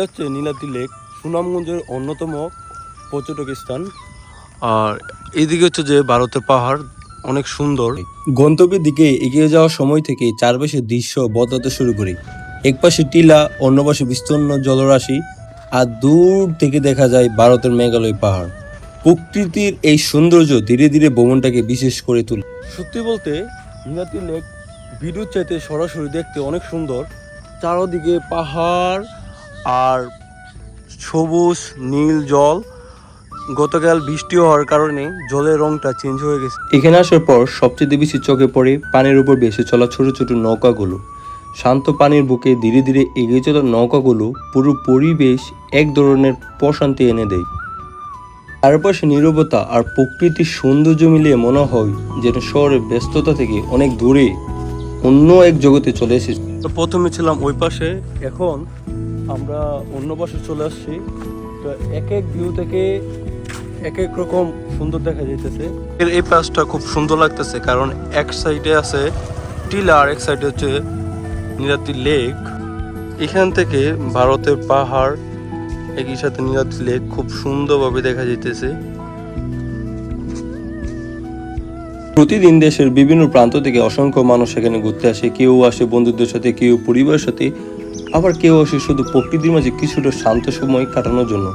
হচ্ছে নীলাদ্রি লেক, সুনামগঞ্জের অন্যতম পর্যটক স্থান। আর এইদিকে হচ্ছে যে ভারতের পাহাড়, অনেক সুন্দর। গন্তব্যের দিকে এগিয়ে যাওয়ার সময় থেকে চারপাশের দৃশ্য বদলাতে শুরু করি। এক পাশে টিলা, অন্য পাশে বিস্তীর্ণ জলরাশি, আর দূর থেকে দেখা যায় ভারতের মেঘালয় পাহাড়। প্রকৃতির এই সৌন্দর্য ধীরে ধীরে ভ্রমণটাকে বিশেষ করে তোলে। সত্যি বলতে নীলাদ্রি লেক ভিডিওর চাইতে সরাসরি দেখতে অনেক সুন্দর। চারদিকে পাহাড় আর সবুজ নীল জল। গতকাল বৃষ্টি হওয়ার কারণে জলের রংটা চেঞ্জ হয়ে গেছে। এখানে আসার পর সবচেয়ে বেশি চোখে পড়ে পানির উপর ভেসে চলা ছোট ছোট নৌকাগুলো। শান্ত পানির বুকে ধীরে ধীরে এগিয়ে চলা নৌকাগুলো পুরো পরিবেশ এক ধরনের প্রশান্তি এনে দেয়। চারপাশে নীরবতা আর প্রকৃতির সৌন্দর্য মিলিয়ে মনে হয় যেন শহরের ব্যস্ততা থেকে অনেক দূরে অন্য এক জগতে চলে এসেছি। তো প্রথমে ছিলাম ওই পাশে, এখন আমরা অন্য পাশে চলে আসছি। তো এক এক ভিউ থেকে এক এক রকম সুন্দর দেখা যাইতেছে। এই পাশটা খুব সুন্দর লাগতেছে, কারণ এক সাইডে আছে টিলা আর এক সাইডে হচ্ছে নীলাদ্রি লেক। এখান থেকে ভারতের পাহাড় একই সাথে নীলাদ্রি লেক খুব সুন্দরভাবে দেখা যাইতেছে। প্রতিদিন দেশের বিভিন্ন প্রান্ত থেকে অসংখ্য মানুষ এখানে ঘুরতে আসে। কেউ আসে বন্ধুদের সাথে, কেউ পরিবারের সাথে, আবার কেউ আসে শুধু প্রকৃতির মাঝে কিছুটা শান্ত সময় কাটানোর জন্য।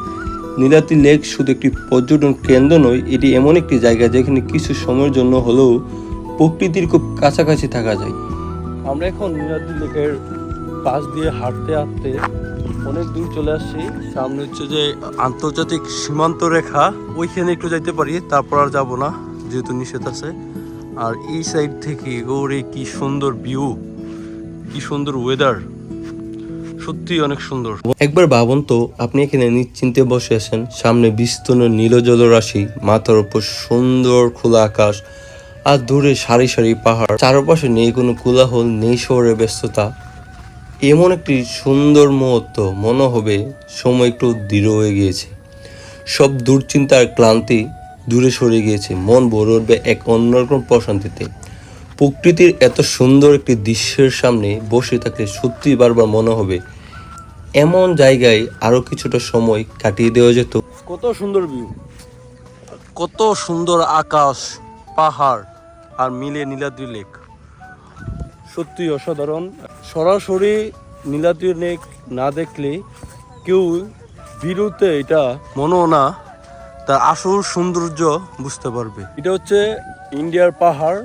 নীলাদ্রি লেক শুধু একটি পর্যটন কেন্দ্র নয়, এটি এমন একটি জায়গা যেখানে কিছু সময়ের জন্য হলেও প্রকৃতির খুব কাছাকাছি থাকা যায়। আমরা এখন নীলাদ্রি লেকের পাশ দিয়ে হাঁটতে হাঁটতে অনেক দূর চলে আসছি। সামনে হচ্ছে যে আন্তর্জাতিক সীমান্ত রেখা, ওইখানে একটু যাইতে পারি, তারপর আর যাবো না যেহেতু নিষেধ আছে। আর এই সাইড থেকে ওরে কি সুন্দর ভিউ, কি সুন্দর ওয়েদার, সত্যি অনেক সুন্দর। একবার ভাবুন তো, আপনি এখানে নিশ্চিন্তে বসে আছেন, সামনে বিস্তীর্ণ নীল জলরাশি, মাথার উপর সুন্দর খোলা আকাশ, আর দূরে সারি সারি পাহাড়। চারপাশে নেই কোনো কোলাহল, নেই শহরের ব্যস্ততা। এমন একটি সুন্দর মুহূর্ত, মনে হবে সময় একটু দৃঢ় হয়ে গিয়েছে। সব দুশ্চিন্তার ক্লান্তি দূরে সরে গিয়েছে, মন ভরে উঠবে এক অন্যরকম প্রশান্তিতে। প্রকৃতির এত সুন্দর একটি দৃশ্যের সামনে বসে থাকলে সত্যি বারবার মনে হবে এমন জায়গায় আরো কিছুটা সময় কাটিয়ে দেওয়া যেত। কত সুন্দর ভিউ, কত সুন্দর আকাশ, পাহাড় আর মিলে নীলাদ্রি লেক, সত্যি অসাধারণ। সরাসরি নীলাদ্রি লেক না দেখলে কেউ ভিডিওতে এটা মনেও না তার আসল সৌন্দর্য বুঝতে পারবে। এটা হচ্ছে ইন্ডিয়ার পাহাড়,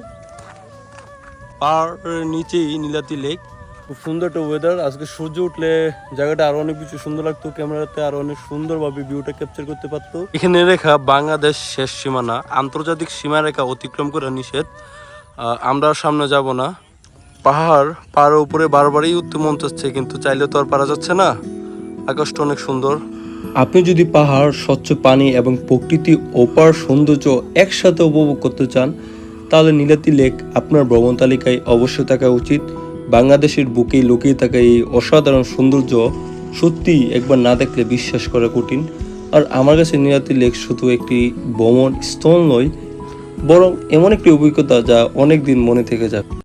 পাহাড়ের নিচেই নীলাদ্রি লেক। খুব সুন্দর একটা ওয়েদার। আজকে সূর্য উঠলে জায়গাটা আরো অনেক কিছু সুন্দর লাগতো, ক্যামেরাতে আরো অনেক সুন্দরভাবে ভিউটা ক্যাপচার করতে পারতো। এখানে রেখা বাংলাদেশ শেষ সীমানা, আন্তর্জাতিক সীমারেখা অতিক্রম করা নিষেধ। আমরা সামনে যাব না। পাহাড়ের উপরে বারবারই উঠতে মন চাচ্ছে, কিন্তু চাইলে তো আর পারা যাচ্ছে না। আকাশটা অনেক সুন্দর। আপনি যদি পাহাড়, স্বচ্ছ পানি এবং প্রকৃতি অপার সৌন্দর্য একসাথে উপভোগ করতে চান, তাহলে নীলাদ্রি লেক আপনার ভ্রমণ তালিকায় অবশ্যই থাকা উচিত। বাংলাদেশের বুকেই লুকিয়ে থাকা এই অসাধারণ সৌন্দর্য সত্যি একবার না দেখলে বিশ্বাস করা কঠিন। আর আমার কাছে নীলাদ্রি লেক শুধু একটি ভ্রমণ স্থল নয়, বরং এমন একটি অভিজ্ঞতা যা অনেক দিন মনে থেকে যাবে।